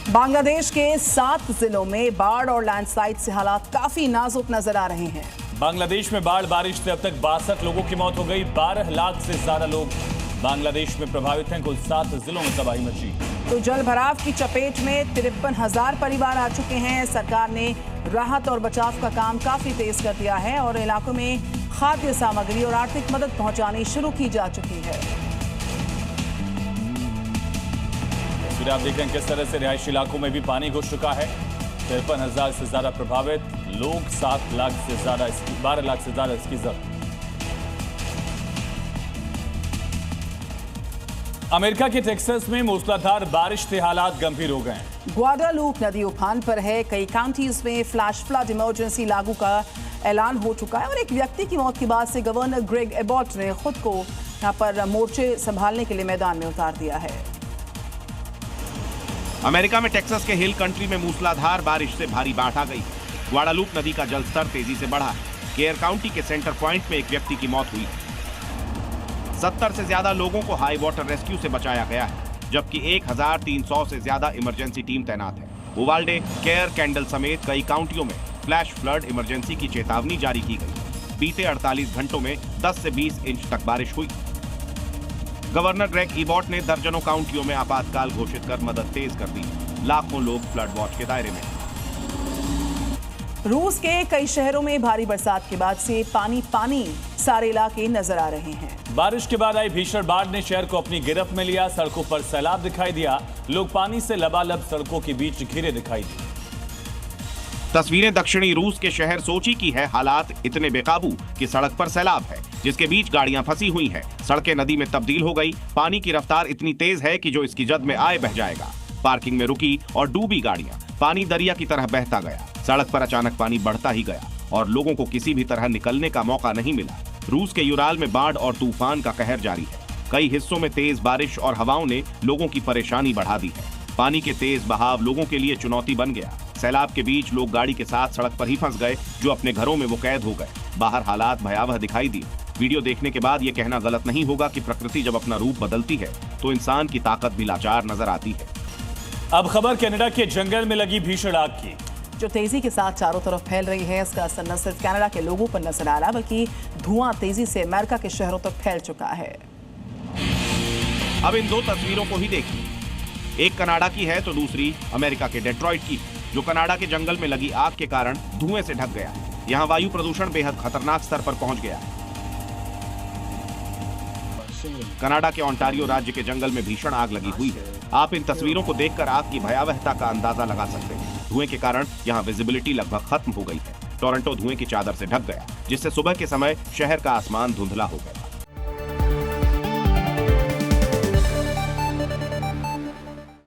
बांग्लादेश के 7 जिलों में बाढ़ और लैंडस्लाइड से हालात काफी नाजुक नजर आ रहे हैं। बांग्लादेश में बाढ़ बारिश से अब तक 62 लोगों की मौत हो गई। 12 लाख से ज्यादा लोग बांग्लादेश में प्रभावित हैं। कुल 7 जिलों में तबाही मची। तो जल भराव की चपेट में 53,000 परिवार आ चुके हैं। सरकार ने राहत और बचाव का काम काफी तेज कर दिया है और इलाकों में खाद्य सामग्री और आर्थिक मदद पहुंचानी शुरू की जा चुकी है। फिर आप देख रहे हैं किस तरह से रिहायशी इलाकों में भी पानी घुस चुका है। 53,000 से ज्यादा प्रभावित लोग, 12 लाख से ज्यादा इसकी जरूरत। अमेरिका के टेक्सास में मूसलाधार बारिश से हालात गंभीर हो गए हैं। ग्वाडालूप नदी उफान पर है। कई काउंटीज में फ्लैश फ्लड इमरजेंसी लागू का ऐलान हो चुका है और एक व्यक्ति की मौत के बाद से गवर्नर ग्रेग एबॉट ने खुद को यहां पर मोर्चे संभालने के लिए मैदान में उतार दिया है। अमेरिका में टेक्सास के हिल कंट्री में मूसलाधार बारिश से भारी बाढ़ आ गई। ग्वाडालूप नदी का जलस्तर तेजी से बढ़ा। केयर काउंटी के सेंटर पॉइंट में एक व्यक्ति की मौत हुई। 70 से ज्यादा लोगों को हाई वाटर रेस्क्यू से बचाया गया है, जबकि 1,300 से ज्यादा इमरजेंसी टीम तैनात है। उवाल्डे, केयर, कैंडल समेत कई काउंटियों में फ्लैश फ्लड इमरजेंसी की चेतावनी जारी की गई। बीते 48 घंटों में 10 से 20 इंच तक बारिश हुई। गवर्नर ग्रेग एबॉट ने दर्जनों काउंटियों में आपातकाल घोषित कर मदद तेज कर दी। लाखों लोग फ्लड वॉच के दायरे में। रूस के कई शहरों में भारी बरसात के बाद से पानी सारे इलाके नजर आ रहे हैं। बारिश के बाद आई भीषण बाढ़ ने शहर को अपनी गिरफ्त में लिया। सड़कों पर सैलाब दिखाई दिया। लोग पानी से लबालब सड़कों के बीच घिरे दिखाई दिए। तस्वीरें दक्षिणी रूस के शहर सोची की है। हालात इतने बेकाबू कि सड़क पर सैलाब है, जिसके बीच गाड़ियां फंसी हुई हैं। सड़कें नदी में तब्दील हो गई। पानी की रफ्तार इतनी तेज है कि जो इसकी जद में आए बह जाएगा। पार्किंग में रुकी और डूबी गाड़ियां। पानी दरिया की तरह बहता गया। सड़क पर अचानक पानी बढ़ता ही गया और लोगों को किसी भी तरह निकलने का मौका नहीं मिला। रूस के यूराल में बाढ़ और तूफान का कहर जारी है। कई हिस्सों में तेज बारिश और हवाओं ने लोगों की परेशानी बढ़ा दी है। पानी के तेज बहाव लोगों के लिए चुनौती बन गया। सैलाब के बीच लोग गाड़ी के साथ सड़क पर ही फंस गए। जो अपने घरों में वो कैद हो गए। बाहर हालात भयावह दिखाई दिए। वीडियो देखने के बाद ये कहना गलत नहीं होगा कि प्रकृति जब अपना रूप बदलती है तो इंसान की ताकत भी लाचार नजर आती है। अब खबर कनाडा के जंगल में लगी भीषण आग की, जो तेजी के साथ चारों तरफ फैल रही है। इसका असर न सिर्फ कनाडा के लोगों पर नजर आ रहा बल्कि धुआं तेजी से अमेरिका के शहरों तक फैल चुका है। अब इन दो तस्वीरों को ही देखिए। एक कनाडा की है तो दूसरी अमेरिका के डेट्रॉइट की, जो कनाडा के जंगल में लगी आग के कारण धुएं से ढक गया। यहाँ वायु प्रदूषण बेहद खतरनाक स्तर पर पहुंच गया है। कनाडा के ओंटारियो राज्य के जंगल में भीषण आग लगी हुई है। आप इन तस्वीरों को देखकर आग की भयावहता का अंदाजा लगा सकते हैं। धुएं के कारण यहाँ विजिबिलिटी लगभग खत्म हो गई है। टोरंटो धुएं की चादर से ढक गया, जिससे सुबह के समय शहर का आसमान धुंधला हो गया।